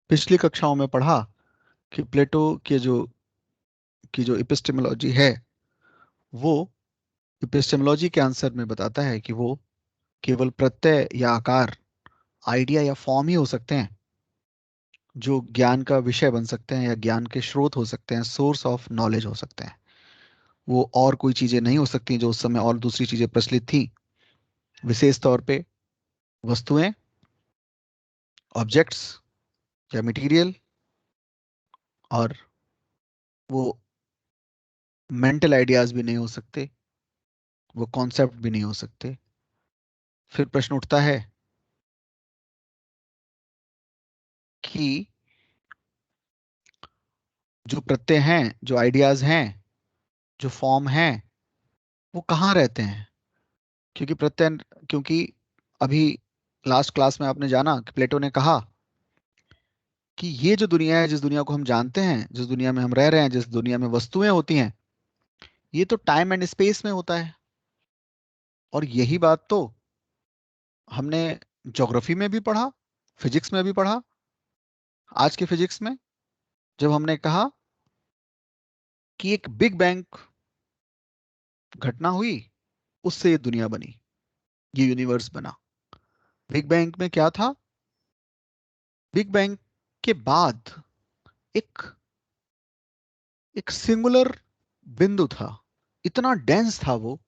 पिछली कक्षाओं में पढ़ा कि प्लेटो की जो इपिस्टेमोलॉजी है, वो इपिस्टेमोलॉजी के आंसर में बताता है कि वो केवल प्रत्यय या आकार, आइडिया या फॉर्म ही हो सकते हैं जो ज्ञान का विषय बन सकते हैं या ज्ञान के स्रोत हो सकते हैं, सोर्स ऑफ नॉलेज हो सकते हैं। वो और कोई चीजें नहीं हो सकती जो उस समय और दूसरी चीजें प्रचलित थी, विशेष तौर पे वस्तुएं, ऑब्जेक्ट्स या मटेरियल, और वो मेंटल आइडियाज भी नहीं हो सकते, वो कॉन्सेप्ट भी नहीं हो सकते। फिर प्रश्न उठता है कि जो प्रत्यय हैं, जो आइडियाज हैं, जो फॉर्म हैं, वो कहाँ रहते हैं? क्योंकि प्रत्यय, क्योंकि अभी लास्ट क्लास में आपने जाना कि प्लेटो ने कहा कि ये जो दुनिया है, जिस दुनिया को हम जानते हैं, जिस दुनिया में हम रह रहे हैं, जिस दुनिया में वस्तुएं होती हैं, ये तो टाइम एंड स्पेस में होता है। और यही बात तो हमने ज्योग्राफी में भी पढ़ा, फिजिक्स में भी पढ़ा। आज के फिजिक्स में जब हमने कहा कि एक बिग बैंग घटना हुई, उससे ये दुनिया बनी, ये यूनिवर्स बना। बिग बैंग में क्या था? बिग बैंग के बाद एक एक सिंगुलर बिंदु था, इतना डेंस था वो,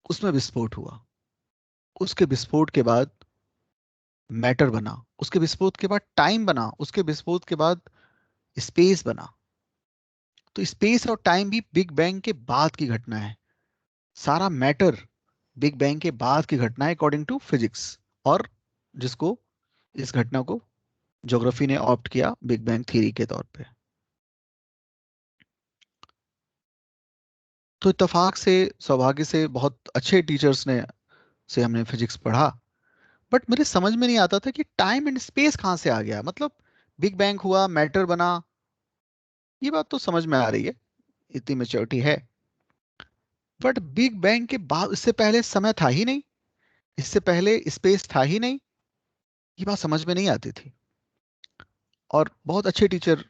उसमें विस्फोट हुआ। उसके विस्फोट के बाद मैटर बना, उसके विस्फोट के बाद टाइम बना, उसके विस्फोट के बाद स्पेस बना। तो स्पेस और टाइम भी बिग बैंग के बाद की घटना है। सारा मैटर बिग बैंग के बाद की घटना है अकॉर्डिंग टू फिजिक्स, और जिसको, इस घटना को ज्योग्राफी ने ऑप्ट किया बिग बैंग थ्योरी के तौर पे। तो इत्तेफाक से, सौभाग्य से, बहुत अच्छे टीचर्स ने से हमने फिजिक्स पढ़ा। बट मेरे समझ में नहीं आता था कि टाइम एंड स्पेस कहाँ से आ गया। मतलब बिग बैंग हुआ, मैटर बना, ये बात तो समझ में आ रही है, इतनी मेच्योरिटी है। बट बिग बैंग के बाद, इससे पहले समय था ही नहीं, इससे पहले स्पेस था ही नहीं, ये बात समझ में नहीं आती थी। और बहुत अच्छे टीचर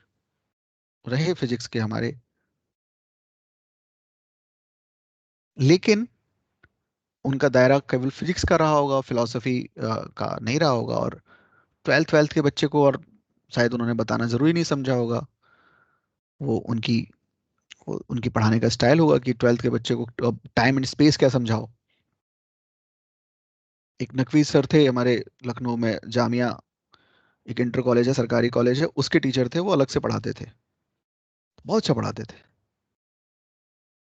रहे फिजिक्स के हमारे, लेकिन उनका दायरा केवल फिजिक्स का रहा होगा, फिलॉसफी का नहीं रहा होगा। और ट्वेल्थ ट्वेल्थ के बच्चे को और शायद उन्होंने बताना जरूरी नहीं समझा होगा। वो उनकी पढ़ाने का स्टाइल होगा कि ट्वेल्थ के बच्चे को टाइम एंड स्पेस क्या समझाओ। एक नकवी सर थे हमारे लखनऊ में, जामिया, एक इंटर कॉलेज है, सरकारी कॉलेज है, उसके टीचर थे, वो अलग से पढ़ाते थे, बहुत अच्छा पढ़ाते थे।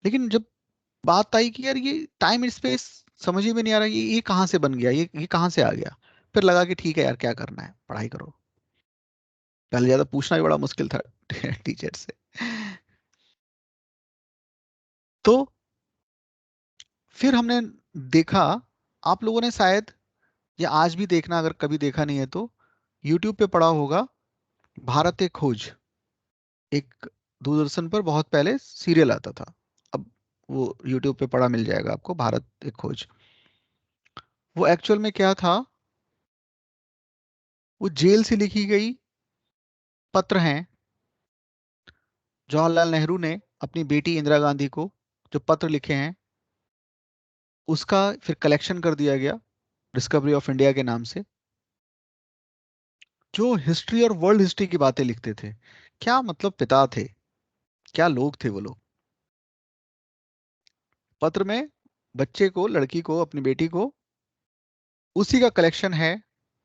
लेकिन जब बात आई कि यार ये टाइम एंड स्पेस समझ ही में नहीं आ रहा, ये कहाँ से बन गया, ये कहाँ से आ गया, फिर लगा कि ठीक है यार, क्या करना है, पढ़ाई करो। पहले ज्यादा पूछना भी बड़ा मुश्किल था टीचर से। तो फिर हमने देखा, आप लोगों ने शायद, या आज भी देखना अगर कभी देखा नहीं है तो, यूट्यूब पे पढ़ा होगा, भारत एक खोज। एक दूरदर्शन पर बहुत पहले सीरियल आता था, अब वो यूट्यूब पे पढ़ा मिल जाएगा आपको, भारत एक खोज। वो एक्चुअल में क्या था? वो जेल से लिखी गई पत्र हैं, जवाहरलाल नेहरू ने अपनी बेटी इंदिरा गांधी को जो पत्र लिखे हैं, उसका फिर कलेक्शन कर दिया गया डिस्कवरी ऑफ इंडिया के नाम से। जो हिस्ट्री और वर्ल्ड हिस्ट्री की बातें लिखते थे, क्या मतलब पिता थे, क्या लोग थे वो लोग। पत्र में बच्चे को, लड़की को, अपनी बेटी को, उसी का कलेक्शन है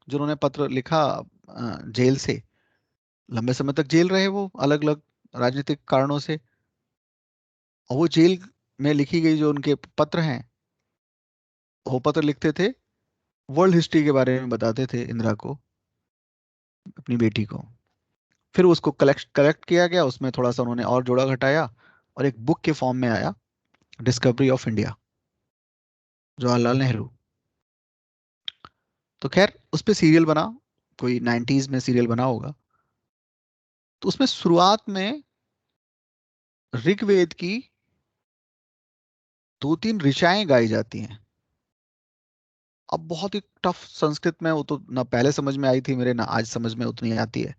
जो उन्होंने पत्र लिखा जेल से। लंबे समय तक जेल रहे वो, अलग अलग राजनीतिक कारणों से। और वो जेल में लिखी गई जो उनके पत्र हैं, वो पत्र लिखते थे, वर्ल्ड हिस्ट्री के बारे में बताते थे इंदिरा को, अपनी बेटी को। फिर उसको कलेक्ट कलेक्ट किया गया, उसमें थोड़ा सा उन्होंने और जोड़ा घटाया, और एक बुक के फॉर्म में आया, discovery of India, Jawaharlal Nehru. तो खैर उस पे सीरियल बना, कोई 90s में सीरियल बना होगा। तो उसमें शुरुआत में ऋग्वेद की दो तीन ऋचाएं गाई जाती हैं। अब बहुत ही टफ संस्कृत में, वो तो ना पहले समझ में आई थी मेरे, ना आज समझ में उतनी आती है।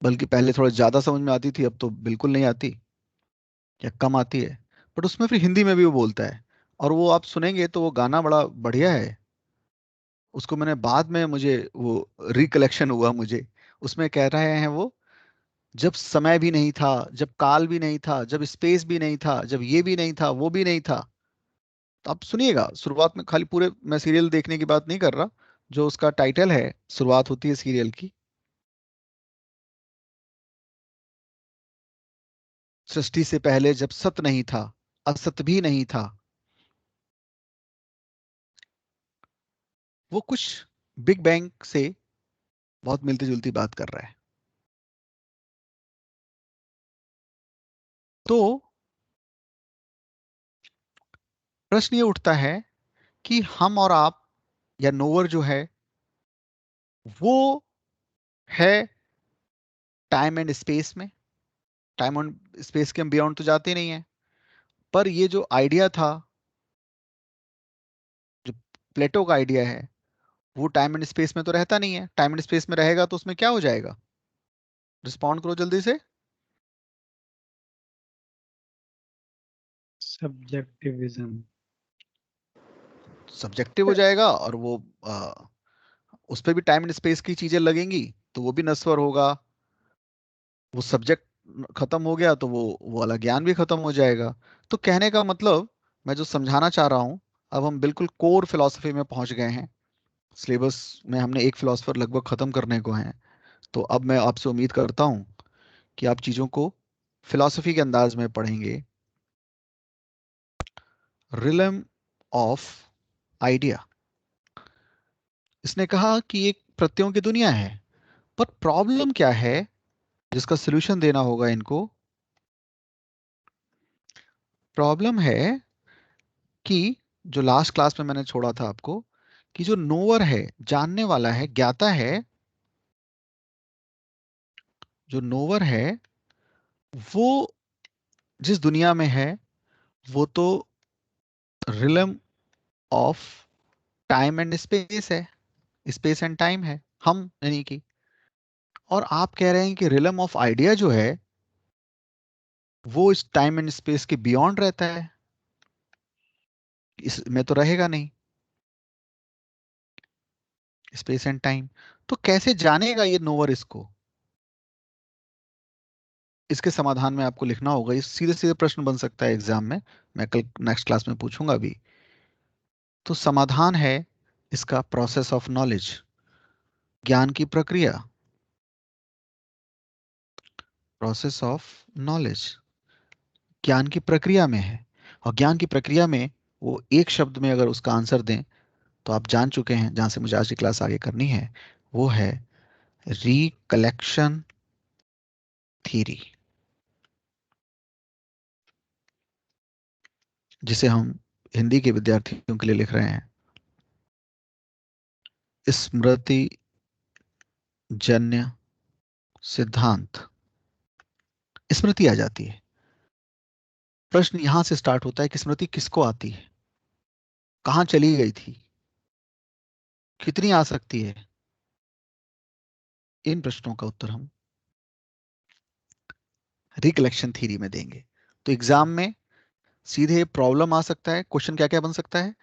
बल्कि पहले थोड़ा ज्यादा समझ में आती थी, अब तो बिल्कुल नहीं आती या कम आती है। बट उसमें फिर हिंदी में भी वो बोलता है, और वो आप सुनेंगे तो वो गाना बड़ा बढ़िया है। उसको मैंने बाद में, मुझे वो रिकलेक्शन हुआ मुझे, उसमें कह रहे हैं वो, जब समय भी नहीं था, जब काल भी नहीं था, जब स्पेस भी नहीं था, जब ये भी नहीं था, वो भी नहीं था। तो आप सुनिएगा शुरुआत में, खाली पूरे, मैं सीरियल देखने की बात नहीं कर रहा, जो उसका टाइटल है, शुरुआत होती है सीरियल की, सृष्टि से पहले जब सत नहीं था, असत भी नहीं था। वो कुछ बिग बैंग से बहुत मिलती जुलती बात कर रहा है। तो प्रश्न ये उठता है कि हम और आप, या नोवर जो है, वो है टाइम एंड स्पेस में। टाइम एंड स्पेस के हम बियॉन्ड तो जाते नहीं है। पर ये जो आइडिया था, जो प्लेटो का आइडिया है, वो टाइम एंड स्पेस में तो रहता नहीं है। टाइम एंड स्पेस में रहेगा तो उसमें क्या हो जाएगा? रिस्पॉन्ड करो जल्दी से। सब्जेक्टिविज्म। सब्जेक्टिव हो जाएगा, और वो उस पर भी टाइम एंड स्पेस की चीजें लगेंगी, तो वो भी नश्वर होगा। वो सब्जेक्ट खत्म हो गया तो वो वाला ज्ञान भी खत्म हो जाएगा। तो कहने का मतलब, मैं जो समझाना चाह रहा हूँ, अब हम बिल्कुल कोर फिलॉसफी में पहुंच गए हैं। सिलेबस में हमने एक फिलॉसफर लगभग खत्म करने को है। तो अब मैं आपसे उम्मीद करता हूँ कि आप चीजों को फिलॉसफी के अंदाज में पढ़ेंगे। रिलम ऑफ आइडिया, इसने कहा कि एक प्रत्ययों की दुनिया है। पर प्रॉब्लम क्या है जिसका सलूशन देना होगा इनको? प्रॉब्लम है कि, जो लास्ट क्लास में मैंने छोड़ा था आपको, कि जो नोवर है, जानने वाला है, ज्ञाता है, जो नोवर है, वो जिस दुनिया में है, वो तो realm of time and space है। स्पेस एंड टाइम है, हम यानी कि। और आप कह रहे हैं कि रिलम ऑफ आइडिया जो है, वो इस टाइम एंड स्पेस के बियॉन्ड रहता है, इसमें तो रहेगा नहीं स्पेस एंड टाइम। तो कैसे जानेगा ये नोवर इसको? इसके समाधान में आपको लिखना होगा। ये सीधे सीधे प्रश्न बन सकता है एग्जाम में, मैं कल नेक्स्ट क्लास में पूछूंगा भी। तो समाधान है इसका प्रोसेस ऑफ नॉलेज, ज्ञान की प्रक्रिया। प्रोसेस ऑफ नॉलेज ज्ञान की प्रक्रिया में है। और ज्ञान की प्रक्रिया में, वो एक शब्द में अगर उसका आंसर दें, तो आप जान चुके हैं जहां से मुझे आज की क्लास आगे करनी है, वो है रिकलेक्शन थ्योरी, जिसे हम हिंदी के विद्यार्थियों के लिए लिख रहे हैं स्मृति जन्य सिद्धांत। स्मृति आ जाती है। प्रश्न यहां से स्टार्ट होता है कि स्मृति किसको आती है, कहाँ चली गई थी, कितनी आ सकती है। इन प्रश्नों का उत्तर हम रिकलेक्शन थ्योरी में देंगे। तो एग्जाम में सीधे प्रॉब्लम आ सकता है, क्वेश्चन क्या क्या बन सकता है,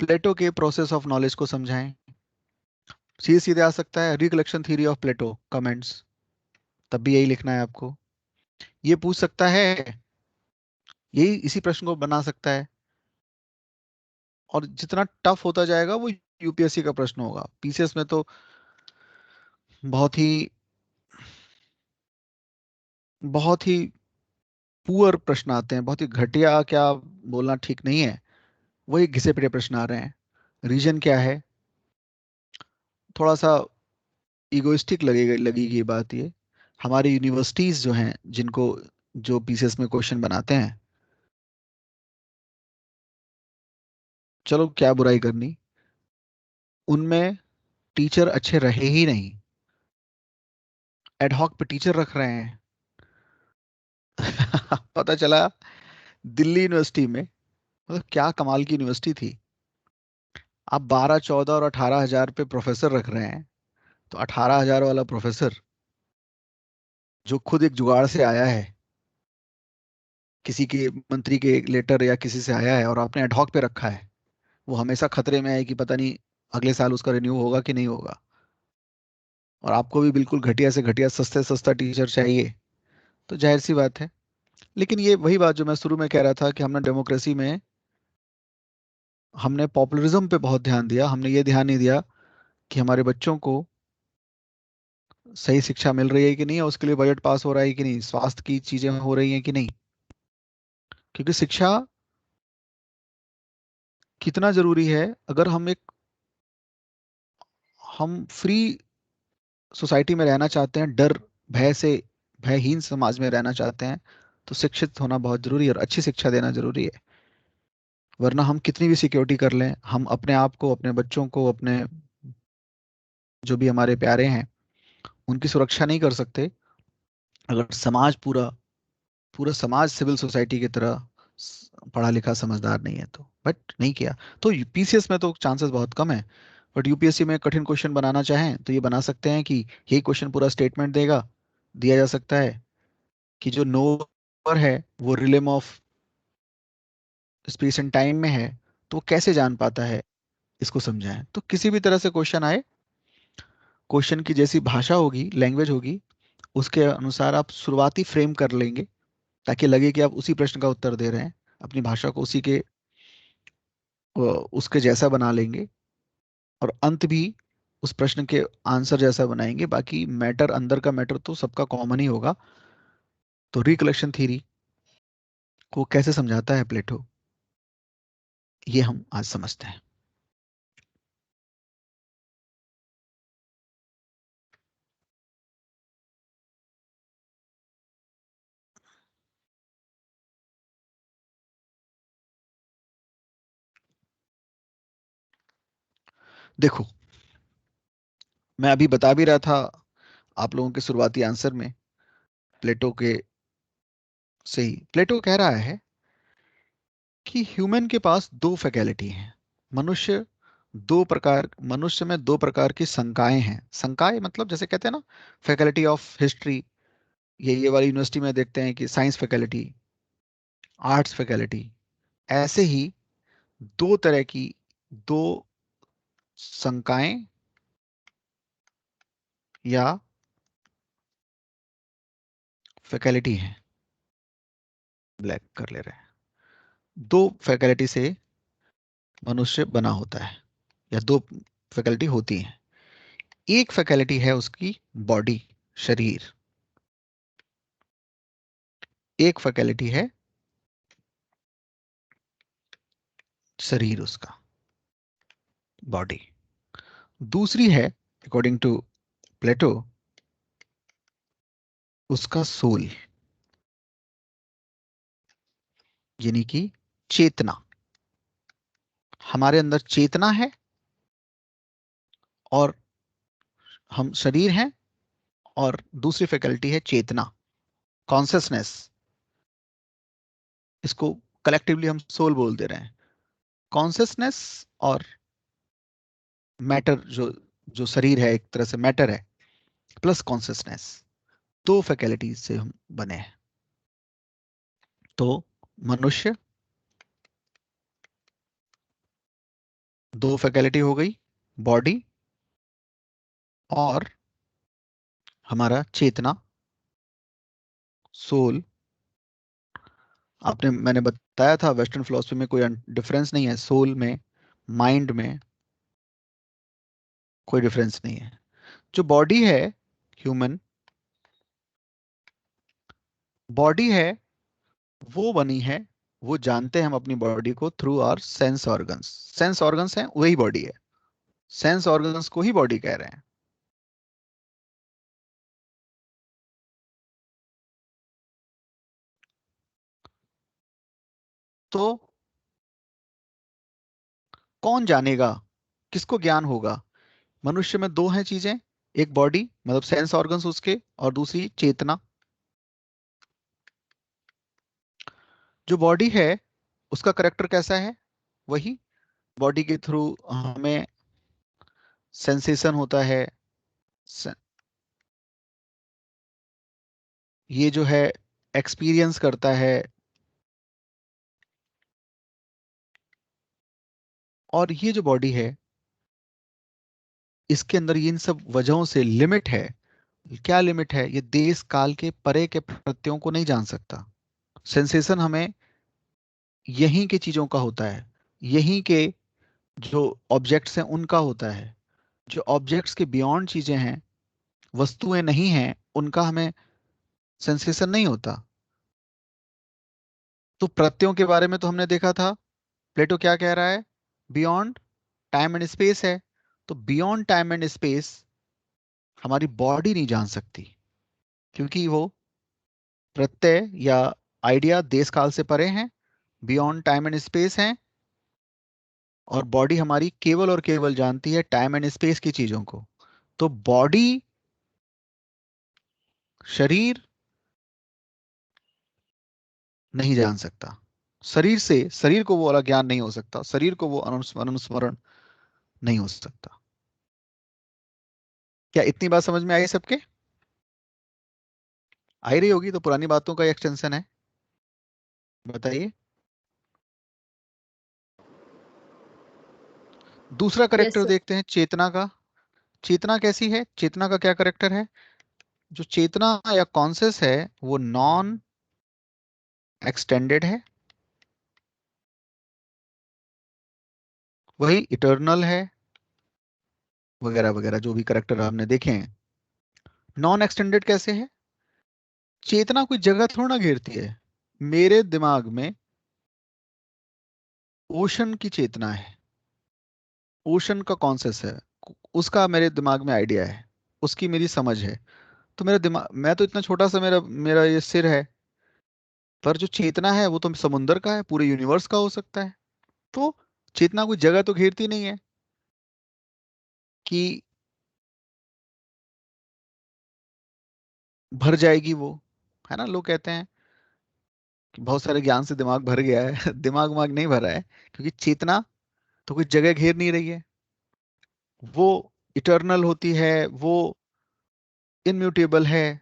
प्लेटो के प्रोसेस ऑफ नॉलेज को समझाएं। सीधे सीधे आ सकता है recollection theory of Plato comments, तब भी यही लिखना है आपको। ये पूछ सकता है, यही इसी प्रश्न को बना सकता है। और जितना टफ होता जाएगा वो यूपीएससी का प्रश्न होगा। पीसीएस में तो बहुत ही बहुत ही पुअर प्रश्न आते हैं, बहुत ही घटिया, क्या बोलना ठीक नहीं है, वही घिसे पिटे प्रश्न आ रहे हैं। रीजन क्या है? थोड़ा सा इगोइस्टिक लगेगा, लगेगी ये बात। ये हमारी यूनिवर्सिटीज जो हैं, जिनको, जो पीसीएस में क्वेश्चन बनाते हैं, चलो क्या बुराई करनी, उनमें टीचर अच्छे रहे ही नहीं, एडहॉक पे टीचर रख रहे हैं। पता चला दिल्ली यूनिवर्सिटी में, मतलब क्या कमाल की यूनिवर्सिटी थी, आप 12 14 और 18 हजार पे प्रोफेसर रख रहे हैं। तो 18 हजार वाला प्रोफेसर जो खुद एक जुगाड़ से आया है, किसी के मंत्री के लेटर या किसी से आया है और आपने एडहॉक पे रखा है, वो हमेशा खतरे में है कि पता नहीं अगले साल उसका रिन्यू होगा कि नहीं होगा। और आपको भी बिल्कुल घटिया से घटिया सस्ते सस्ता टीचर चाहिए, तो जाहिर सी बात है। लेकिन ये वही बात जो मैं शुरू में कह रहा था कि हमने डेमोक्रेसी में हमने पॉपुलरिज्म पे बहुत ध्यान दिया, हमने ये ध्यान नहीं दिया कि हमारे बच्चों को सही शिक्षा मिल रही है कि नहीं, और उसके लिए बजट पास हो रहा है कि नहीं, स्वास्थ्य की चीजें हो रही हैं कि नहीं। क्योंकि शिक्षा कितना जरूरी है। अगर हम फ्री सोसाइटी में रहना चाहते हैं, डर भय से भयहीन समाज में रहना चाहते हैं, तो शिक्षित होना बहुत जरूरी है और अच्छी शिक्षा देना जरूरी है। वरना हम कितनी भी सिक्योरिटी कर लें, हम अपने आप को, अपने बच्चों को, अपने जो भी हमारे प्यारे हैं, उनकी सुरक्षा नहीं कर सकते अगर समाज पूरा पूरा समाज सिविल सोसाइटी की तरह पढ़ा लिखा समझदार नहीं है। तो बट नहीं किया। तो पीसीएस में तो चांसेस बहुत कम है, बट यूपीएससी में कठिन क्वेश्चन बनाना चाहें तो ये बना सकते हैं कि यही क्वेश्चन पूरा स्टेटमेंट दिया जा सकता है कि जो नोअर है वो realm of space and time में है, तो वो कैसे जान पाता है, इसको समझाएं। तो किसी भी तरह से क्वेश्चन आए, क्वेश्चन की जैसी भाषा होगी, लैंग्वेज होगी, उसके अनुसार आप शुरुआती फ्रेम कर लेंगे, ताकि लगे कि आप उसी प्रश्न का उत्तर दे रहे हैं, अपनी भाषा को उसी के उसके जैसा बना लेंगे, और अंत भी उस प्रश्न के आंसर जैसा बनाएंगे। बाकी मैटर, अंदर का मैटर तो सबका कॉमन ही होगा। तो रिकलेक्शन थ्योरी को कैसे समझाता है प्लेटो, ये हम आज समझते हैं। देखो, मैं अभी बता भी रहा था आप लोगों के शुरुआती आंसर में, प्लेटो के सही प्लेटो कह रहा है कि ह्यूमन के पास दो फैकल्टी हैं। मनुष्य मनुष्य में दो प्रकार की संकाय हैं। संकाय मतलब जैसे कहते हैं ना, फैकल्टी ऑफ हिस्ट्री, ये वाली यूनिवर्सिटी में देखते हैं कि साइंस फैकल्टी, आर्ट्स फैकल्टी। ऐसे ही दो तरह की, दो संकायें या फैकल्टी हैं। ब्लैक कर ले रहे हैं। दो फैकल्टी से मनुष्य बना होता है, या दो फैकल्टी होती हैं। एक फैकल्टी है उसकी बॉडी, शरीर। एक फैकल्टी है शरीर उसका, बॉडी। दूसरी है, अकॉर्डिंग टू प्लेटो, उसका सोल, यानी कि चेतना। हमारे अंदर चेतना है, और हम शरीर हैं, और दूसरी फैकल्टी है चेतना, कॉन्सियसनेस। इसको कलेक्टिवली हम सोल बोल दे रहे हैं। कॉन्सियसनेस और मैटर, जो जो शरीर है एक तरह से मैटर है, प्लस कॉन्सियसनेस, दो फैकल्टी से हम बने हैं। तो मनुष्य, दो फैकल्टी हो गई, बॉडी और हमारा चेतना, सोल। मैंने बताया था वेस्टर्न फिलोसफी में कोई डिफरेंस नहीं है, सोल में, माइंड में कोई डिफरेंस नहीं है। जो बॉडी है, ह्यूमन बॉडी है, वो बनी है, वो जानते हैं हम अपनी बॉडी को through our sense organs. Sense organs हैं, वही बॉडी है। सेंस ऑर्गन्स को ही बॉडी कह रहे हैं। तो कौन जानेगा, किसको ज्ञान होगा? मनुष्य में दो हैं चीजें, एक बॉडी मतलब सेंस ऑर्गन्स उसके, और दूसरी चेतना। जो बॉडी है उसका करेक्टर कैसा है? वही, बॉडी के थ्रू हमें सेंसेशन होता है। से- ये जो है एक्सपीरियंस करता है, और ये जो बॉडी है इसके अंदर इन सब वजहों से लिमिट है। क्या लिमिट है? ये देश काल के परे के प्रत्ययों को नहीं जान सकता। सेंसेशन हमें यहीं के चीजों का होता है, यहीं के जो ऑब्जेक्ट्स हैं उनका होता है। जो ऑब्जेक्ट्स के बियॉन्ड चीजें हैं, वस्तुएं नहीं हैं, उनका हमें सेंसेशन नहीं होता। तो प्रत्ययों के बारे में तो हमने देखा था, प्लेटो क्या कह रहा है? बियॉन्ड टाइम एंड स्पेस है। तो बियॉन्ड टाइम एंड स्पेस हमारी बॉडी नहीं जान सकती, क्योंकि वो प्रत्यय या आइडिया देश काल से परे हैं, बियॉन्ड टाइम एंड स्पेस हैं, और बॉडी हमारी केवल और केवल जानती है टाइम एंड स्पेस की चीजों को। तो बॉडी, शरीर नहीं जान सकता। शरीर से, शरीर को वो वाला ज्ञान नहीं हो सकता, शरीर को वो अनुस्मरण नहीं हो सकता। क्या इतनी बात समझ में आई सबके? आई रही होगी, तो पुरानी बातों का एक्सटेंशन है। बताइए। दूसरा यस करेक्टर सर। देखते हैं, चेतना का। चेतना कैसी है? चेतना का क्या करेक्टर है? जो चेतना या कॉन्शियस है वो नॉन एक्सटेंडेड है, वही इटर्नल है, वगैरह वगैरह जो भी करेक्टर आपने देखे हैं। नॉन एक्सटेंडेड कैसे है? चेतना कोई जगह थोड़ा ना घेरती है। मेरे दिमाग में ओशन की चेतना है, ओशन का कॉन्शियस है, उसका मेरे दिमाग में आइडिया है, उसकी मेरी समझ है। तो मेरा दिमाग, मैं तो इतना छोटा सा, मेरा मेरा ये सिर है, पर जो चेतना है वो तो समुंदर का है, पूरे यूनिवर्स का हो सकता है। तो चेतना कोई जगह तो घेरती नहीं है कि भर जाएगी वो, है ना। लोग कहते हैं कि बहुत सारे ज्ञान से दिमाग भर गया है दिमाग वाग नहीं भरा है, क्योंकि चेतना तो कोई जगह घेर नहीं रही है। वो इटर्नल होती है, वो इनम्यूटेबल है।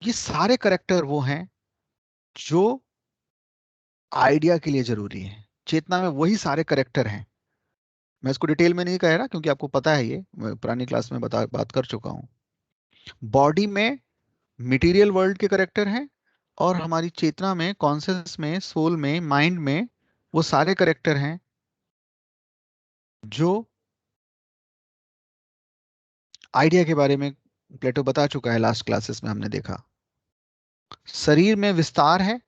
ये सारे करेक्टर वो हैं जो आइडिया के लिए जरूरी है। चेतना में वही सारे करेक्टर हैं। मैं इसको डिटेल में नहीं कह रहा, क्योंकि आपको पता है, ये मैं पुरानी क्लास में बात कर चुका हूँ। बॉडी में मटेरियल वर्ल्ड के करेक्टर हैं, और हमारी चेतना में, कॉन्शियस में, सोल में, माइंड में वो सारे करेक्टर हैं जो आइडिया के बारे में प्लेटो बता चुका है, लास्ट क्लासेस में हमने देखा। शरीर में विस्तार है,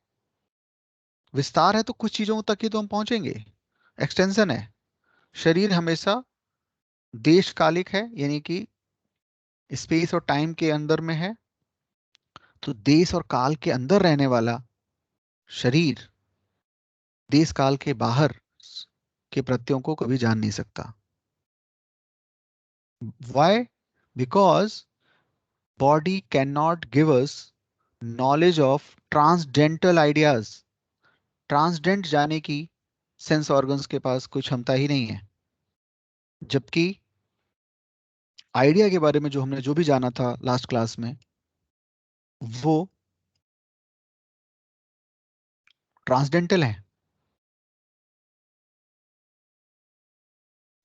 विस्तार है तो कुछ चीजों तक ही तो हम पहुंचेंगे, एक्सटेंशन है। शरीर हमेशा देशकालिक है, यानी कि स्पेस और टाइम के अंदर में है। तो देश और काल के अंदर रहने वाला शरीर देश काल के बाहर के प्रत्ययों को कभी जान नहीं सकता। Why? Because body cannot give us knowledge of transcendental ideas. Transcend जाने की सेंस ऑर्गन्स के पास कोई क्षमता ही नहीं है। जबकि आइडिया के बारे में जो हमने जो भी जाना था लास्ट क्लास में, वो ट्रांसडेंटल है।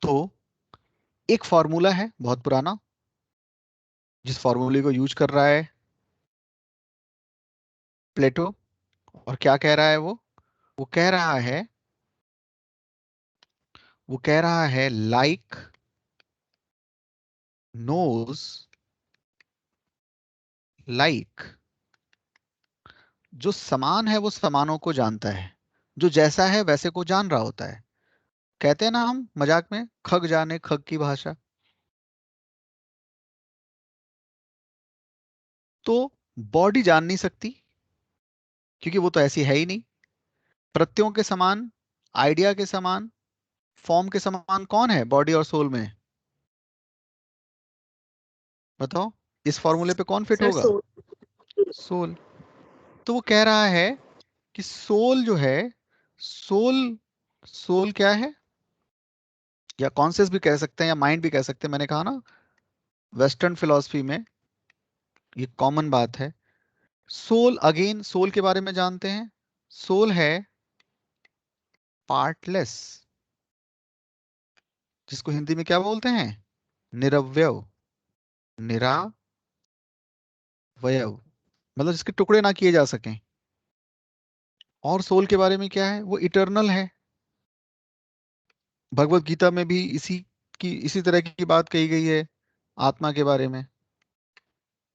तो एक फॉर्मूला है बहुत पुराना, जिस फॉर्मूले को यूज कर रहा है प्लेटो, और क्या कह रहा है वो कह रहा है, वो कह रहा है लाइक नोज लाइक। जो समान है वो समानों को जानता है, जो जैसा है वैसे को जान रहा होता है। कहते हैं ना हम मजाक में, खग जाने खग की भाषा। तो बॉडी जान नहीं सकती, क्योंकि वो तो ऐसी है ही नहीं। प्रत्ययों के समान, आइडिया के समान, फॉर्म के समान कौन है बॉडी और सोल में? बताओ, इस फॉर्मूले पे कौन फिट सर होगा? So soul. तो वो कह रहा है कि सोल जो है, सोल, सोल क्या है? या कॉन्शियस भी कह सकते हैं, या माइंड भी कह सकते हैं। मैंने कहा ना, वेस्टर्न फिलॉसफी में ये कॉमन बात है। सोल, अगेन सोल के बारे में जानते हैं। सोल है पार्टलेस, जिसको हिंदी में क्या बोलते हैं? निरवयव। निरावयव, मतलब जिसके टुकड़े ना किए जा सकें। और सोल के बारे में क्या है? वो इटर्नल है। भगवत गीता में भी इसी तरह की बात कही गई है आत्मा के बारे में।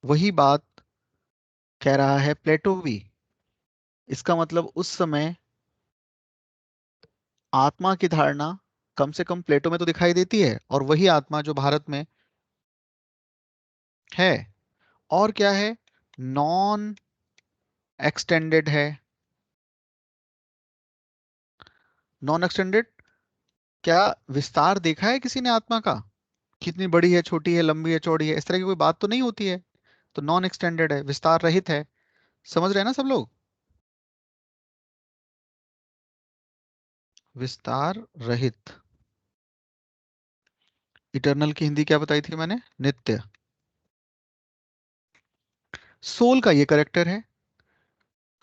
वही बात कह रहा है प्लेटो भी। इसका मतलब उस समय आत्मा की धारणा कम से कम प्लेटो में तो दिखाई देती है, और वही आत्मा जो भारत में है। और क्या है? नॉन एक्सटेंडेड है। नॉन एक्सटेंडेड, क्या विस्तार देखा है किसी ने आत्मा का? कितनी बड़ी है, छोटी है, लंबी है, चौड़ी है, इस तरह की कोई बात तो नहीं होती है। तो नॉन एक्सटेंडेड है, विस्तार रहित है। समझ रहे हैं ना सब लोग? विस्तार रहित। इटर्नल की हिंदी क्या बताई थी मैंने? नित्य। सोल का ये करेक्टर है।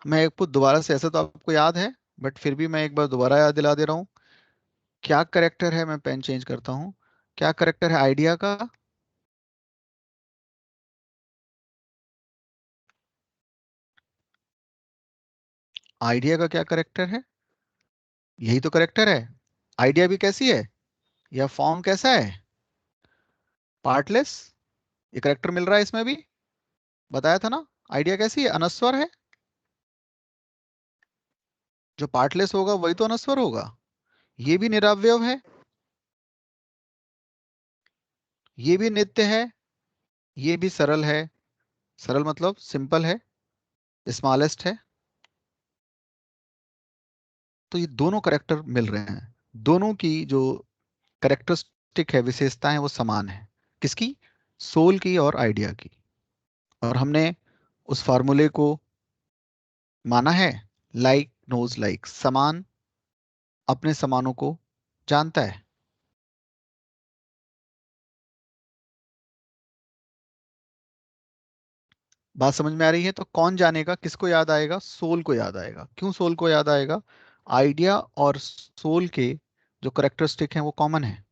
मैं एक बार दोबारा से, ऐसा तो आपको याद है, बट फिर भी मैं एक बार दोबारा याद दिला दे रहा हूँ। क्या करेक्टर है? मैं पेन चेंज करता हूँ। क्या करेक्टर है आइडिया का? आइडिया का क्या करेक्टर है? यही तो करेक्टर है। आइडिया भी कैसी है, या फॉर्म कैसा है? पार्टलेस। ये करेक्टर मिल रहा है इसमें भी, बताया था ना। आइडिया कैसी है? अनस्वर है। जो पार्टलेस होगा वही तो अनस्वर होगा। ये भी निरवयव है। ये भी नित्य है। ये भी सरल है। सरल मतलब सिंपल है, स्मॉलेस्ट है। तो ये दोनों करेक्टर मिल रहे हैं। दोनों की जो करेक्टरिस्टिक है, विशेषताएं, वो समान है। किसकी? सोल की और आइडिया की। और हमने उस फार्मूले को माना है, लाइक नोज लाइक, समान अपने समानों को जानता है। बात समझ में आ रही है? तो कौन जानेगा, किसको याद आएगा? सोल को याद आएगा। क्यों सोल को याद आएगा? आइडिया और सोल के जो करेक्टरिस्टिक हैं वो कॉमन है।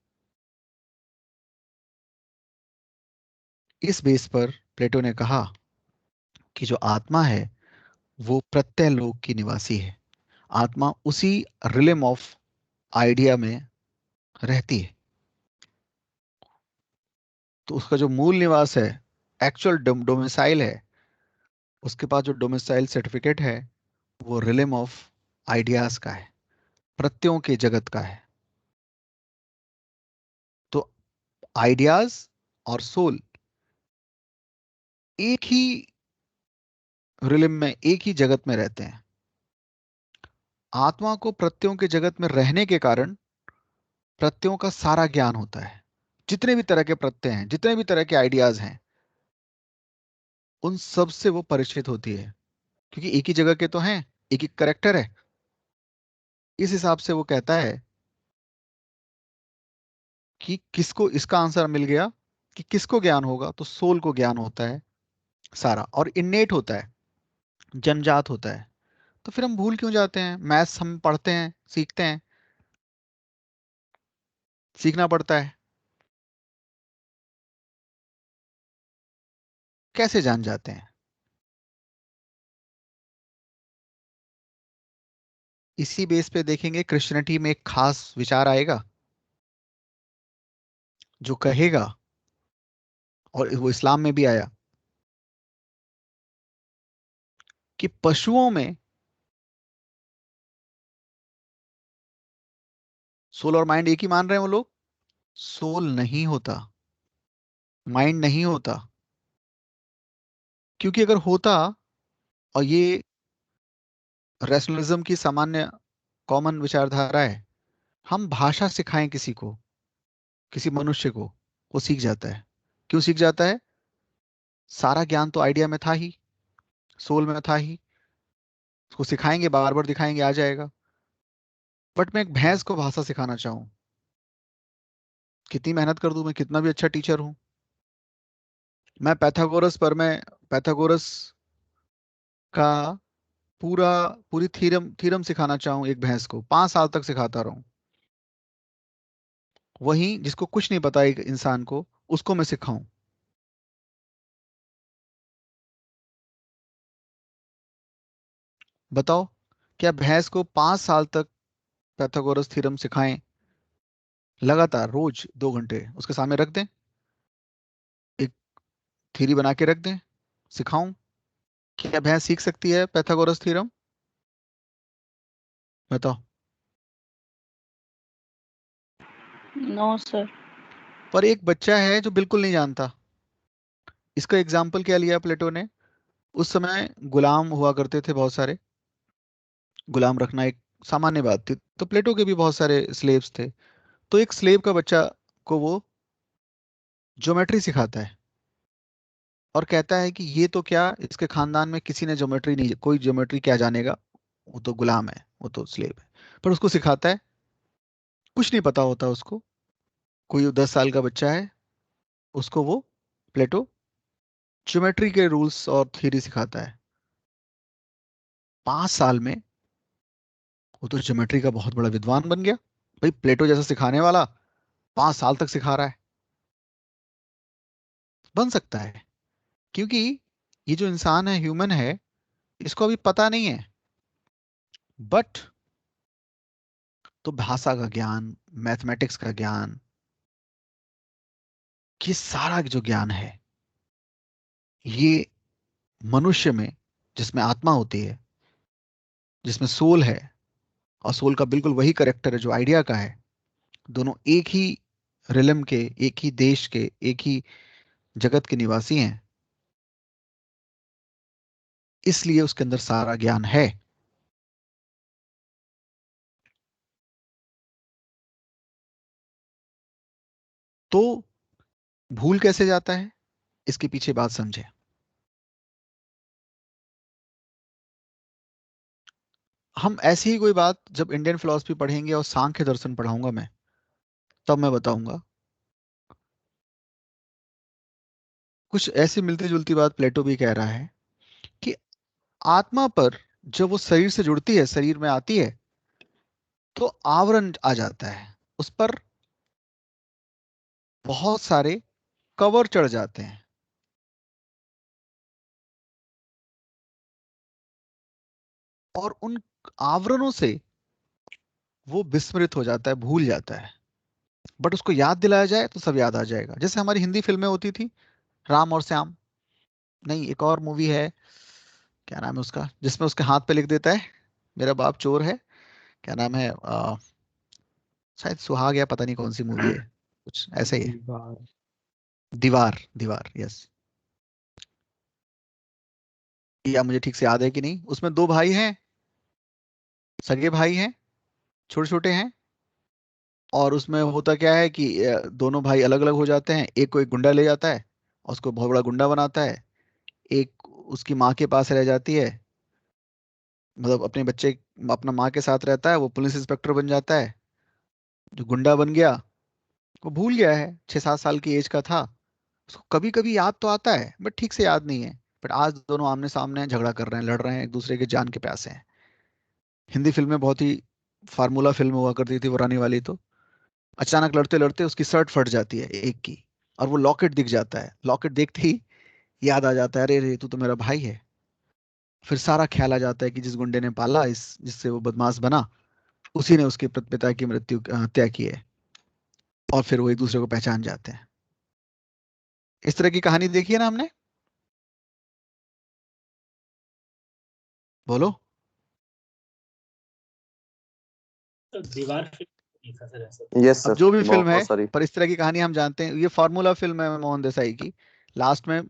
इस बेस पर प्लेटो ने कहा कि जो आत्मा है वो प्रत्यय लोक की निवासी है। आत्मा उसी रिलेम ऑफ आइडिया में रहती है। तो उसका जो मूल निवास है, एक्चुअल डोमिसाइल है, उसके पास जो डोमिसाइल सर्टिफिकेट है, वो रिलेम ऑफ आइडियाज का है, प्रत्ययों के जगत का है। तो आइडियाज और सोल एक ही रिलिम में, एक ही जगत में रहते हैं। आत्मा को प्रत्ययों के जगत में रहने के कारण प्रत्ययों का सारा ज्ञान होता है। जितने भी तरह के प्रत्यय हैं, जितने भी तरह के आइडियाज हैं, उन सब से वो परिचित होती है, क्योंकि एक ही जगह के तो हैं, एक एक करेक्टर है। इस हिसाब से वो कहता है कि किसको, इसका आंसर मिल गया कि किसको ज्ञान होगा, तो सोल को ज्ञान होता है सारा, और इन्नेट होता है, जन्मजात होता है। तो फिर हम भूल क्यों जाते हैं? मैथ्स हम पढ़ते हैं, सीखते हैं, सीखना पड़ता है, कैसे जान जाते हैं? इसी बेस पे देखेंगे क्रिश्चियनिटी में एक खास विचार आएगा, जो कहेगा, और वो इस्लाम में भी आया, कि पशुओं में सोल और माइंड एक ही मान रहे हैं वो लोग। सोल नहीं होता, माइंड नहीं होता। क्योंकि अगर होता, और ये रैशनलिज्म की सामान्य कॉमन विचारधारा है, हम भाषा सिखाएं किसी को, किसी मनुष्य को, वो सीख जाता है। क्यों सीख जाता है? सारा ज्ञान तो आइडिया में था ही, सोल में था ही। उसको सिखाएंगे, बार बार दिखाएंगे, आ जाएगा। बट मैं एक भैंस को भाषा सिखाना चाहूँ, कितनी मेहनत कर दूं, मैं कितना भी अच्छा टीचर हूं। मैं पैथागोरस का पूरी थ्योरम थ्योरम सिखाना चाहूं एक भैंस को, 5 साल तक सिखाता रहूं, वहीं जिसको कुछ नहीं पता एक इंसान को, उसको मैं सिखाऊं, बताओ क्या भैंस को 5 साल तक पैथागोरस थ्योरम सिखाएं, लगातार रोज 2 घंटे उसके सामने रख दें, एक थ्योरी बना के रख दें, सिखाऊं, क्या भैंस सीख सकती है पैथागोरस थ्योरम? बताओ। No sir. पर एक बच्चा है जो बिल्कुल नहीं जानता, इसका एग्जाम्पल क्या लिया प्लेटो ने? उस समय गुलाम हुआ करते थे बहुत सारे, गुलाम रखना एक सामान्य बात थी, तो प्लेटो के भी बहुत सारे स्लेव्स थे। तो एक स्लेव का बच्चा को वो ज्योमेट्री सिखाता है और कहता है कि ये तो क्या, इसके खानदान में किसी ने ज्योमेट्री नहीं, कोई ज्योमेट्री क्या जानेगा, वो तो गुलाम है, वो तो स्लेव है। पर उसको सिखाता है, कुछ नहीं पता होता उसको, कोई 10 साल का बच्चा है, उसको वो प्लेटो ज्योमेट्री के रूल्स और थ्योरी सिखाता है। 5 साल में वो तो ज्योमेट्री का बहुत बड़ा विद्वान बन गया। भाई प्लेटो जैसा सिखाने वाला 5 साल तक सिखा रहा है, बन सकता है, क्योंकि ये जो इंसान है, ह्यूमन है, इसको अभी पता नहीं है, बट तो भाषा का ज्ञान, मैथमेटिक्स का ज्ञान, ये सारा जो ज्ञान है, ये मनुष्य में, जिसमें आत्मा होती है, जिसमें सोल है, और सोल का बिल्कुल वही करेक्टर है जो आइडिया का है, दोनों एक ही रिलम के, एक ही देश के, एक ही जगत के निवासी हैं, इसलिए उसके अंदर सारा ज्ञान है। तो भूल कैसे जाता है, इसके पीछे बात समझे। हम ऐसी ही कोई बात जब इंडियन फिलोसफी पढ़ेंगे और सांख्य दर्शन पढ़ाऊंगा मैं, तब मैं बताऊंगा। कुछ ऐसी मिलती जुलती बात प्लेटो भी कह रहा है कि आत्मा पर जब वो शरीर से जुड़ती है, शरीर में आती है, तो आवरण आ जाता है, उस पर बहुत सारे कवर चढ़ जाते हैं, और उन आवरणों से वो विस्मृत हो जाता है, भूल जाता है। बट उसको याद दिलाया जाए तो सब याद आ जाएगा, जैसे हमारी हिंदी फिल्में होती थी, राम और श्याम, नहीं एक और मूवी है, क्या नाम है उसका, जिसमें उसके हाथ पे लिख देता है मेरा बाप चोर है, क्या नाम है, शायद सुहाग, या पता नहीं कौन सी मूवी है, कुछ ऐसा ही है। दीवार। दीवार, दीवार, यस। या मुझे ठीक से याद है कि नहीं, उसमें 2 भाई हैं, सगे भाई हैं, छोटे छोटे हैं, और उसमें होता क्या है कि दोनों भाई अलग अलग हो जाते हैं, एक को एक गुंडा ले जाता है और उसको बहुत बड़ा गुंडा बनाता है, एक उसकी माँ के पास रह जाती है, मतलब अपने बच्चे, अपना माँ के साथ रहता है, वो पुलिस इंस्पेक्टर बन जाता है, जो गुंडा बन गया वो भूल गया है, 6-7 साल की एज का था, उसको कभी कभी याद तो आता है बट ठीक से याद नहीं है। बट आज दोनों आमने सामने झगड़ा कर रहे हैं, लड़ रहे हैं, एक दूसरे के जान के प्यासे हैं। हिंदी फिल्म में बहुत ही फार्मूला फिल्म हुआ करती थी पुरानी वाली, तो अचानक लड़ते लड़ते उसकी शर्ट फट जाती है एक की, और वो लॉकेट दिख जाता है, लॉकेट देखते ही याद आ जाता है, अरे रे तू तो मेरा भाई है। फिर सारा ख्याल आ जाता है कि जिस गुंडे ने पाला, इस जिससे वो बदमाश बना, उसी ने उसके पिता की मृत्यु हत्या की है, और फिर वो एक दूसरे को पहचान जाते हैं। इस तरह की कहानी देखी है ना हमने, बोलो। तो दीवार फिल्म देखा सर ऐसा। यस अब सर, जो भी फिल्म है, बहुत सारी। पर इस तरह की कहानी हम जानते हैं, ये फार्मूला फिल्म है मोहन देसाई की। लास्ट में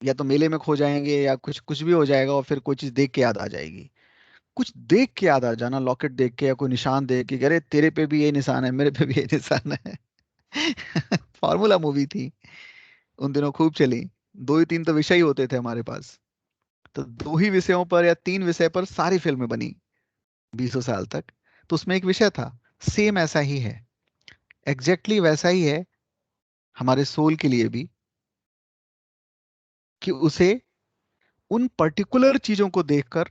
या तो मेले में खो जाएंगे, या कुछ कुछ भी हो जाएगा, और फिर कोई चीज देख के याद आ जाएगी, कुछ देख के याद आ जाना, लॉकेट देख के या कोई निशान देख के, अरे तेरे पे भी ये निशान है, मेरे पे भी ये निशान है। फार्मूला मूवी थी, उन दिनों खूब चली। 2 ही 3 तो विषय ही होते थे हमारे पास, तो 2 ही विषयों पर या 3 विषय पर सारी फिल्में बनी 20 साल तक। तो उसमें एक विषय था, सेम ऐसा ही है, एग्जैक्टली वैसा ही है हमारे सोल के लिए भी, कि उसे उन पर्टिकुलर चीजों को देखकर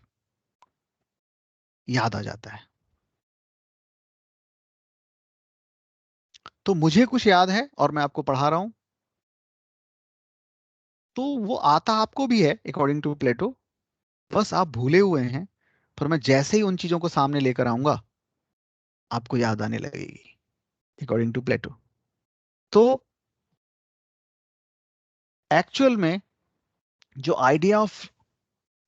याद आ जाता है। तो मुझे कुछ याद है और मैं आपको पढ़ा रहा हूं, तो वो आता आपको भी है अकॉर्डिंग टू प्लेटो, बस आप भूले हुए हैं। पर मैं जैसे ही उन चीजों को सामने लेकर आऊंगा आपको याद आने लगेगी, अकॉर्डिंग टू प्लेटो। तो एक्चुअल में जो आइडिया ऑफ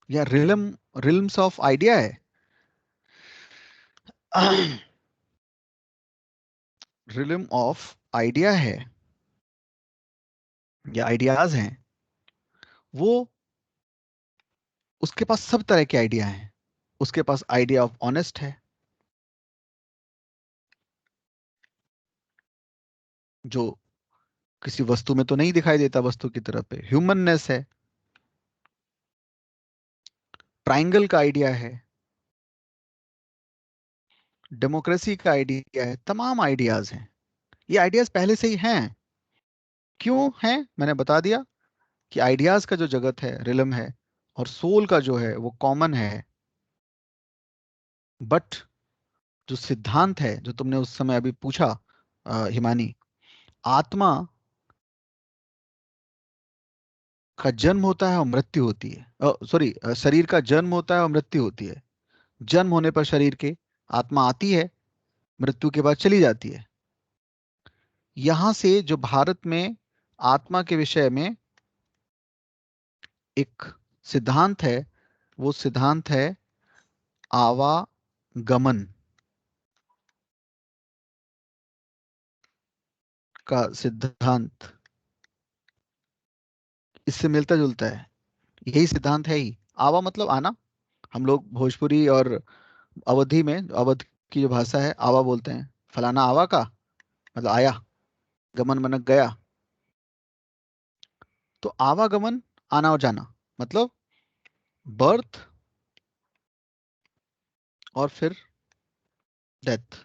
या रिल्म्स ऑफ आइडिया है, रिल्म ऑफ आइडिया है या आइडियाज हैं, वो उसके पास सब तरह के आइडिया हैं। उसके पास आइडिया ऑफ ऑनेस्ट है, जो किसी वस्तु में तो नहीं दिखाई देता वस्तु की तरफ पे। ह्यूमननेस है, ट्राइंगल का आइडिया है, डेमोक्रेसी का आइडिया है, तमाम आइडियाज हैं। ये आइडियाज पहले से ही हैं। क्यों हैं मैंने बता दिया कि आइडियाज का जो जगत है रिलम है, और सोल का जो है वो कॉमन है। बट जो सिद्धांत है जो तुमने उस समय अभी पूछा हिमानी, आत्मा का जन्म होता है और मृत्यु होती है, सॉरी, शरीर का जन्म होता है और मृत्यु होती है। जन्म होने पर शरीर के आत्मा आती है, मृत्यु के बाद चली जाती है। यहां से जो भारत में आत्मा के विषय में एक सिद्धांत है, वो सिद्धांत है आवागमन का सिद्धांत। इससे मिलता जुलता है, यही सिद्धांत है ही। आवा मतलब आना, हम लोग भोजपुरी और अवधी में, अवध की जो भाषा है, आवा बोलते हैं। फलाना आवा का मतलब आया, गमन मनक गया। तो आवागमन आना और जाना मतलब बर्थ और फिर डेथ।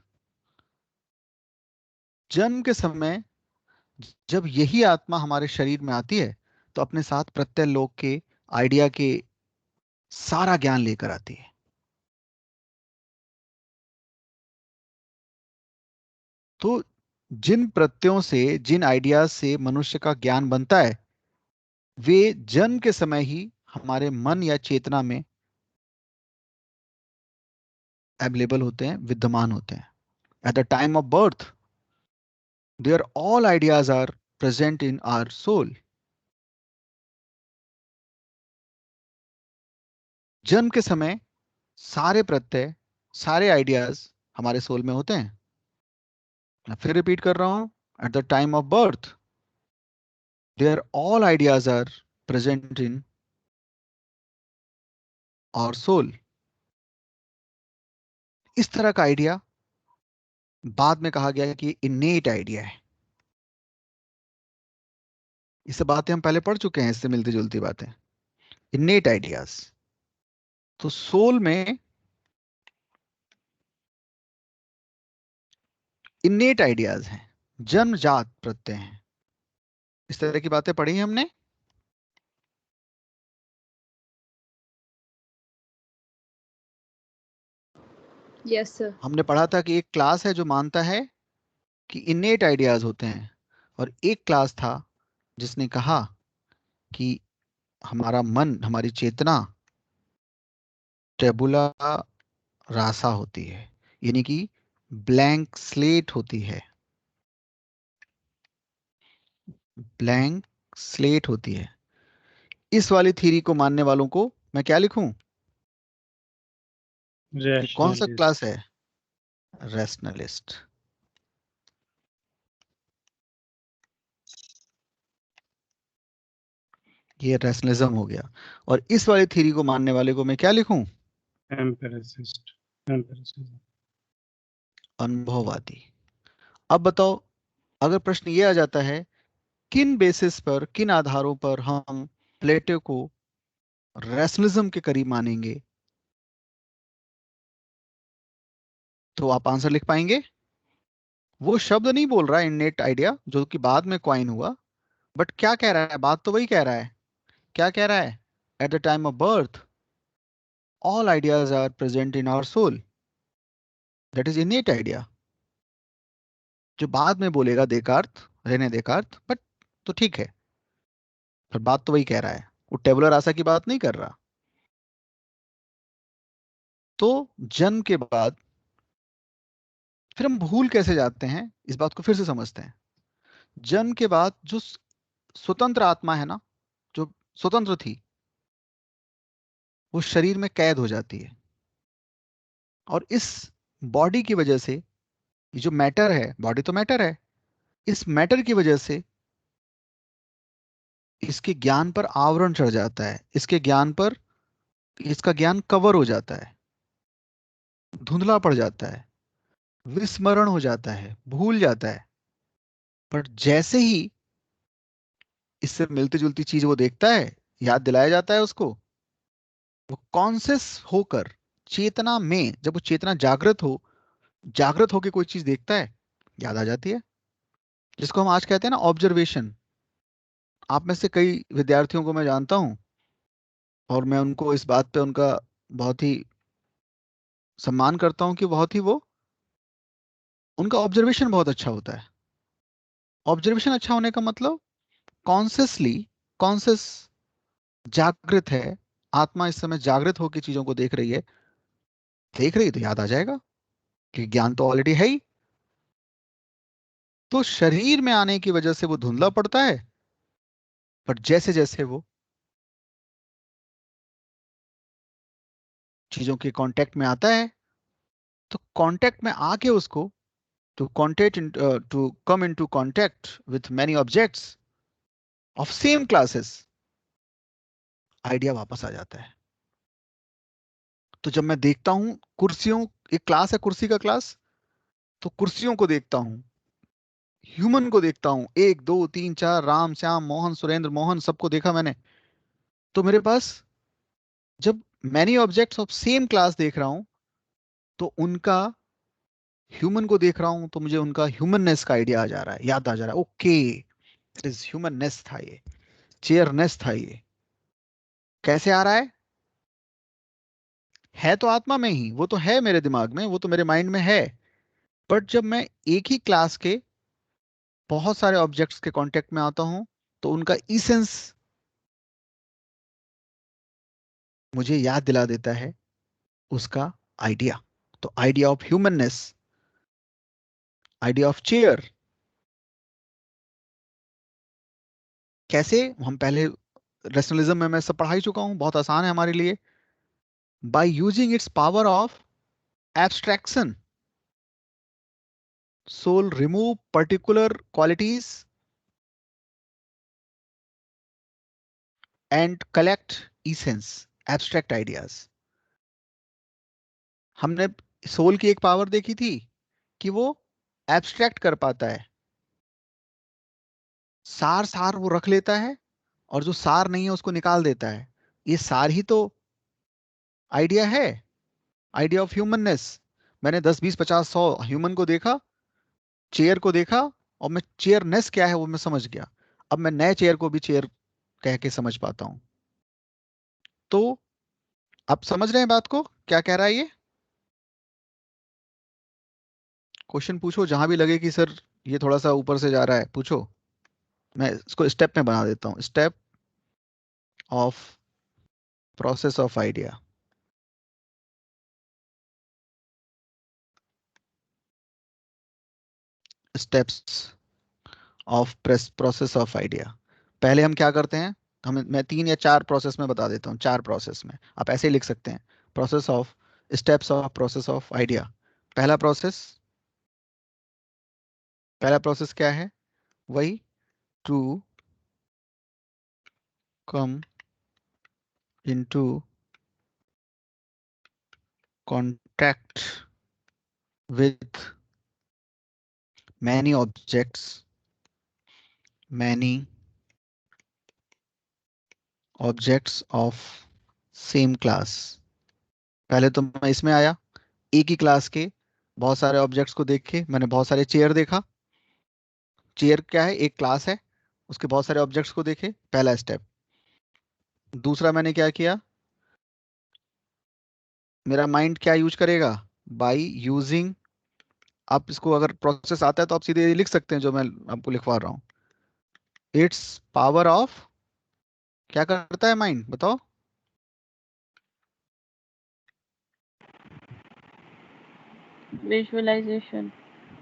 जन्म के समय जब यही आत्मा हमारे शरीर में आती है तो अपने साथ प्रत्यय लोक के आइडिया के सारा ज्ञान लेकर आती है। तो जिन प्रत्ययों से, जिन आइडियाज से मनुष्य का ज्ञान बनता है, वे जन्म के समय ही हमारे मन या चेतना में अवेलेबल होते हैं, विद्यमान होते हैं। At the time of birth there all ideas are present in our soul. जन्म के समय सारे प्रत्यय, सारे आइडियाज हमारे सोल में होते हैं। मैं फिर रिपीट कर रहा हूं, at the time of birth there all ideas are present in our soul. इस तरह का आइडिया बाद में कहा गया है कि इन्नेट आइडिया है। ये सब बातें हम पहले पढ़ चुके हैं, इससे मिलती जुलती बातें। इन्नेट आइडियाज, तो सोल में इन्नेट आइडियाज हैं, जन्मजात प्रत्यय हैं। इस तरह की बातें पढ़ी हैं हमने। Yes sir. हमने पढ़ा था कि एक क्लास है जो मानता है कि इन्नेट आइडियाज होते हैं, और एक क्लास था जिसने कहा कि हमारा मन, हमारी चेतना टेबुला रासा होती है, यानी कि ब्लैंक स्लेट होती है। ब्लैंक स्लेट होती है। इस वाली थ्योरी को मानने वालों को मैं क्या लिखूं? ये कौन सा क्लास है? रैशनलिस्ट। ये रैशनलिज्म हो गया। और इस वाली थ्योरी को मानने वाले को मैं क्या लिखूं? एम्पिरिसिस्ट, एम्पिरिसिज्म। अनुभववादी। अब बताओ, अगर प्रश्न ये आ जाता है किन बेसिस पर, किन आधारों पर हम प्लेटो को रैशनलिज्म के करीब मानेंगे, तो आप आंसर लिख पाएंगे? वो शब्द नहीं बोल रहा इन्नेट आइडिया जो कि बाद में क्वाइन हुआ, बट क्या कह रहा है? बात तो वही कह रहा है। क्या कह रहा है? at the time of birth, all ideas are present in our soul. That is innate idea. जो बाद में बोलेगा देकार्त, रेने देकार्त, बट तो ठीक है, पर बात तो वही कह रहा है, वो टेबुलर रासा की बात नहीं कर रहा। तो जन्म के बाद फिर हम भूल कैसे जाते हैं, इस बात को फिर से समझते हैं। जन्म के बाद जो स्वतंत्र आत्मा है ना, जो स्वतंत्र थी, वो शरीर में कैद हो जाती है। और इस बॉडी की वजह से, ये जो मैटर है, बॉडी तो मैटर है, इस मैटर की वजह से इसके ज्ञान पर आवरण चढ़ जाता है, इसके ज्ञान पर, इसका ज्ञान कवर हो जाता है, धुंधला पड़ जाता है, विस्मरण हो जाता है, भूल जाता है। पर जैसे ही इससे मिलती जुलती चीज वो देखता है, याद दिलाया जाता है उसको, वो कॉन्शियस होकर, चेतना में, जब वो चेतना जागृत हो, जागृत होकर कोई चीज देखता है, याद आ जाती है, जिसको हम आज कहते हैं ना ऑब्जर्वेशन। आप में से कई विद्यार्थियों को मैं जानता हूं, और मैं उनको इस बात पे उनका बहुत ही सम्मान करता हूं कि बहुत ही वो, उनका ऑब्जर्वेशन बहुत अच्छा होता है। ऑब्जर्वेशन अच्छा होने का मतलब कॉन्शियसली, कॉन्शियस, जागृत है, आत्मा इस समय जागृत होकर चीजों को देख रही है, देख रही है तो याद आ जाएगा कि ज्ञान तो ऑलरेडी है ही। तो शरीर में आने की वजह से वो धुंधला पड़ता है, पर जैसे जैसे वो चीजों के कांटेक्ट में आता है, तो कांटेक्ट में आके उसको, to contact, to come into contact with many objects of same classes, idea वापस आ जाता है। तो जब मैं देखता हूं कुर्सियों, एक क्लास है कुर्सी का क्लास, तो कुर्सियों को देखता हूं, ह्यूमन को देखता हूं, एक दो तीन चार, राम श्याम मोहन सुरेंद्र मोहन, सबको देखा मैंने। तो मेरे पास जब many objects of same class देख रहा हूं, तो उनका, ह्यूमन को देख रहा हूं तो मुझे उनका ह्यूमननेस का आइडिया आ जा रहा है, याद आ जा रहा है। ओके, इट इज ह्यूमननेस था ये, चेयरनेस था ये। कैसे आ रहा है तो आत्मा में ही, वो तो है मेरे दिमाग में, वो तो मेरे माइंड में है। बट जब मैं एक ही क्लास के बहुत सारे ऑब्जेक्ट्स के कांटेक्ट में आता हूं, तो उनका इसेंस मुझे याद दिला देता है उसका आइडिया। तो idea of humanness, idea of chair, कैसे, हम पहले रेशनलिज्म में मैं सब पढ़ा ही चुका हूं, बहुत आसान है हमारे लिए। By using its power of abstraction, soul remove particular qualities and collect essence, abstract ideas। हमने सोल की एक पावर देखी थी कि वो एब्स्ट्रैक्ट कर पाता है, सार सार वो रख लेता है, और जो सार नहीं है उसको निकाल देता है। ये सार ही तो आइडिया है, आइडिया ऑफ ह्यूमननेस। मैंने 10 20 50 100 ह्यूमन को देखा, चेयर को देखा, और मैं चेयरनेस क्या है वो मैं समझ गया। अब मैं नए चेयर को भी चेयर कह के समझ पाता हूं। तो आप समझ रहे हैं बात को, क्या कह रहा है ये? क्वेश्चन पूछो, जहां भी लगे कि सर ये थोड़ा सा ऊपर से जा रहा है, पूछो। मैं इसको स्टेप में बना देता हूँ, step of process of idea. Steps of process of idea. पहले हम क्या करते हैं, हम, मैं 3 या 4 प्रोसेस में बता देता हूँ, 4 प्रोसेस में आप ऐसे ही लिख सकते हैं, process of, steps of process of idea. पहला प्रोसेस, पहला प्रोसेस क्या है, वही, to come into contact with many objects, many objects of same class. पहले तो मैं इसमें आया, एक ही क्लास के बहुत सारे ऑब्जेक्ट्स को देख के, मैंने बहुत सारे चेयर देखा। चेयर क्या है, एक क्लास है, उसके बहुत सारे ऑब्जेक्ट्स को देखे, पहला स्टेप। दूसरा मैंने क्या किया, मेरा माइंड क्या यूज करेगा, बाई यूजिंग, आप इसको अगर प्रोसेस आता है तो आप सीधे ये लिख सकते हैं जो मैं आपको लिखवा रहा हूं, इट्स पावर ऑफ, क्या करता है माइंड बताओ, विजुअलाइजेशन,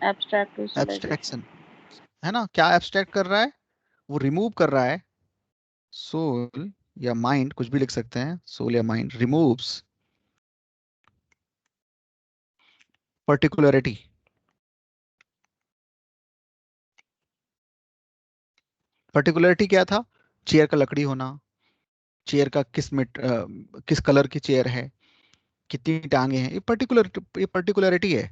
एब्स्ट्रैक्ट विजुअलाइजेशन। एब्स्ट्रैक्शन, है ना, क्या एब्स्ट्रैक्ट कर रहा है, वो रिमूव कर रहा है, सोल या माइंड कुछ भी लिख सकते हैं, सोल या माइंड रिमूव्स पर्टिकुलरिटी, पर्टिकुलरिटी क्या था, चेयर का लकड़ी होना, चेयर का किस कलर की चेयर है, कितनी टांगे हैं, ये पर्टिकुलरिटी है,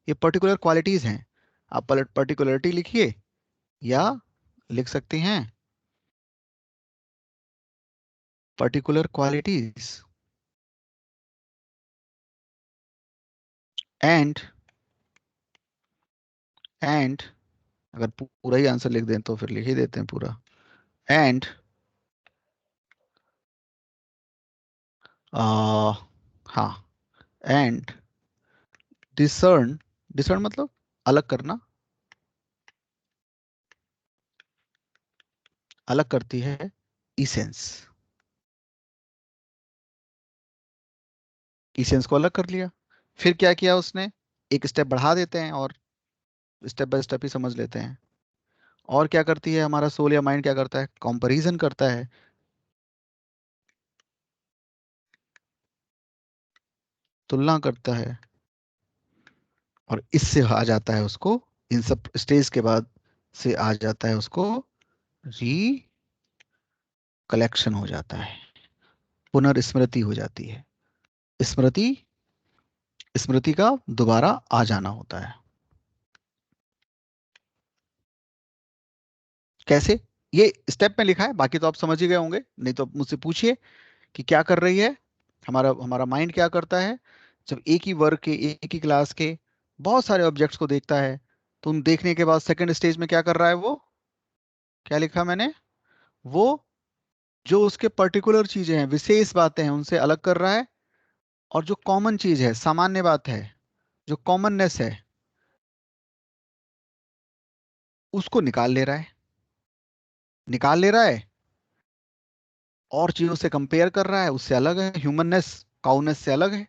ये पर्टिकुलर क्वालिटीज हैं। आप पर्टिकुलरिटी लिखिए या लिख सकते हैं पर्टिकुलर क्वालिटीज, एंड एंड अगर पूरा ही आंसर लिख दें तो फिर लिख ही देते हैं पूरा, एंड हाँ, एंड डिसर्न, डिसर्न मतलब अलग करना, अलग करती है इसेंस, इसेंस को अलग कर लिया, फिर क्या किया उसने, एक स्टेप बढ़ा देते हैं और स्टेप बाय स्टेप ही समझ लेते हैं। और क्या करती है हमारा सोल या माइंड, क्या करता है, कंपैरिजन करता है, तुलना करता है, और इससे आ जाता है उसको, इन सब स्टेज के बाद से आ जाता है उसको कलेक्शन हो जाता है, पुनर्स्मृति हो जाती है, स्मृति, स्मृति का दोबारा आ जाना होता है। कैसे, ये स्टेप में लिखा है, बाकी तो आप समझ ही गए होंगे, नहीं तो आप मुझसे पूछिए कि क्या कर रही है हमारा हमारा माइंड, क्या करता है जब एक ही वर्ग के, एक ही क्लास के बहुत सारे ऑब्जेक्ट्स को देखता है, तो उन देखने के बाद सेकंड स्टेज में क्या कर रहा है वो, क्या लिखा मैंने, वो जो उसके पर्टिकुलर चीजें हैं, विशेष बातें हैं, उनसे अलग कर रहा है, और जो कॉमन चीज है, सामान्य बात है, जो कॉमननेस है, उसको निकाल ले रहा है, निकाल ले रहा है, और चीजों से कंपेयर कर रहा है, उससे अलग है, ह्यूमननेस काउनेस से अलग है,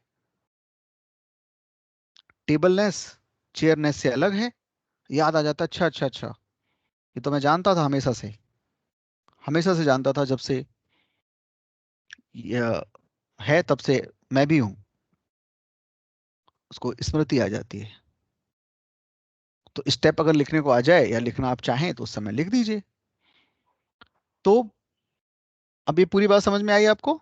टेबलनेस चेयरनेस से अलग है, याद आ जाता है, अच्छा अच्छा अच्छा, ये तो मैं जानता था हमेशा से, हमेशा से जानता था, जब से यह है तब से मैं भी हूं, उसको स्मृति आ जाती है। तो स्टेप अगर लिखने को आ जाए या लिखना आप चाहें तो उस समय लिख दीजिए। तो अब ये पूरी बात समझ में आई आपको,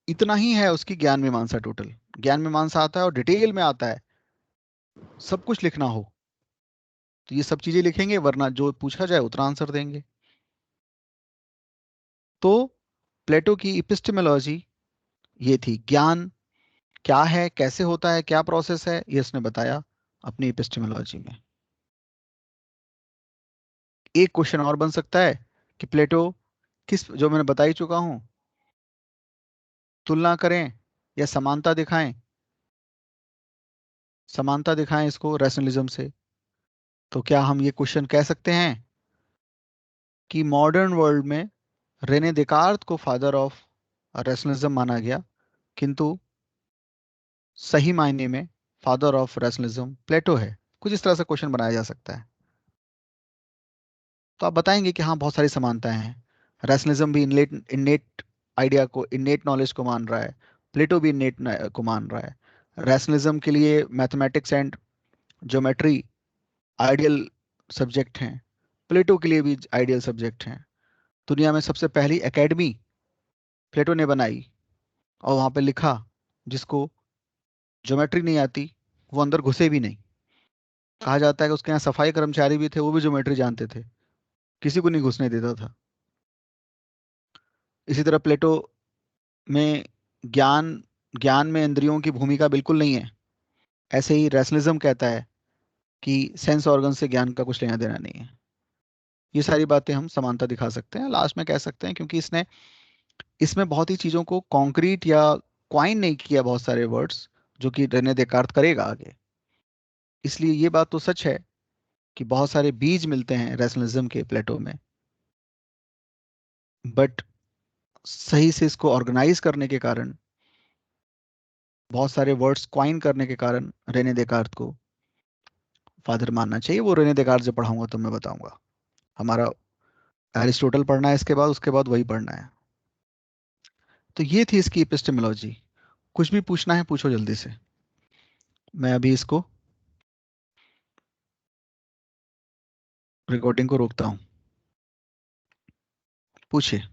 इतना ही है उसकी ज्ञान मीमांसा, टोटल ज्ञान मीमांसा आता है और डिटेल में आता है, सब कुछ लिखना हो तो ये सब चीजें लिखेंगे, वरना जो पूछा जाए उतना आंसर देंगे। तो प्लेटो की इपिस्टेमोलॉजी ये थी, ज्ञान क्या है, कैसे होता है, क्या प्रोसेस है, ये उसने बताया अपनी इपिस्टेमोलॉजी में। एक क्वेश्चन और बन सकता है कि प्लेटो किस, जो मैंने बता ही चुका हूं, तुलना करें या समानता दिखाएं, समानता दिखाएं इसको रैशनलिज्म से, तो क्या हम ये क्वेश्चन कह सकते हैं कि मॉडर्न वर्ल्ड में रेने देकार्त को फादर ऑफ रैशनलिज्म माना गया, किंतु सही मायने में फादर ऑफ रैशनलिज्म प्लेटो है, कुछ इस तरह से क्वेश्चन बनाया जा सकता है। तो आप बताएंगे कि हाँ बहुत सारी समानताएं हैं, रैशनलिज्म भी इनेट इनेट आइडिया को, इनेट नॉलेज को मान रहा है, प्लेटो भी इनेट को मान रहा है, रैशनलिज्म के लिए mathematics and geometry ideal subject हैं, प्लेटो के लिए भी आइडियल सब्जेक्ट हैं। दुनिया में सबसे पहली एकेडमी प्लेटो ने बनाई, और वहां पे लिखा जिसको ज्योमेट्री नहीं आती वो अंदर घुसे भी नहीं, कहा जाता है कि उसके यहाँ सफाई कर्मचारी भी थे, वो भी ज्योमेट्री जानते थे, किसी को नहीं घुसने देता था। इसी तरह प्लेटो में ज्ञान, ज्ञान में इंद्रियों की भूमिका बिल्कुल नहीं है, ऐसे ही रैशनलिज्म कहता है कि सेंस ऑर्गन से ज्ञान का कुछ लेना देना नहीं है। ये सारी बातें हम समानता दिखा सकते हैं। लास्ट में कह सकते हैं क्योंकि इसमें बहुत ही चीजों को कॉन्क्रीट या क्वाइन नहीं किया, बहुत सारे वर्ड्स जो कि रेने देकार्त करेगा आगे। इसलिए ये बात तो सच है कि बहुत सारे बीज मिलते हैं रैशनलिज्म के प्लेटो में, बट सही से इसको ऑर्गेनाइज करने के कारण, बहुत सारे वर्ड्स क्वाइन करने के कारण रेने देकार्त को फादर मानना चाहिए। वो रेने देकार्त जब पढ़ाऊंगा तो मैं बताऊंगा। हमारा एरिस्टोटल पढ़ना है इसके बाद, उसके बाद वही पढ़ना है। तो ये थी इसकी एपिस्टेमोलॉजी। कुछ भी पूछना है पूछो जल्दी से। मैं अभी इसको रिकॉर्डिंग को रोकता हूँ, पूछिए।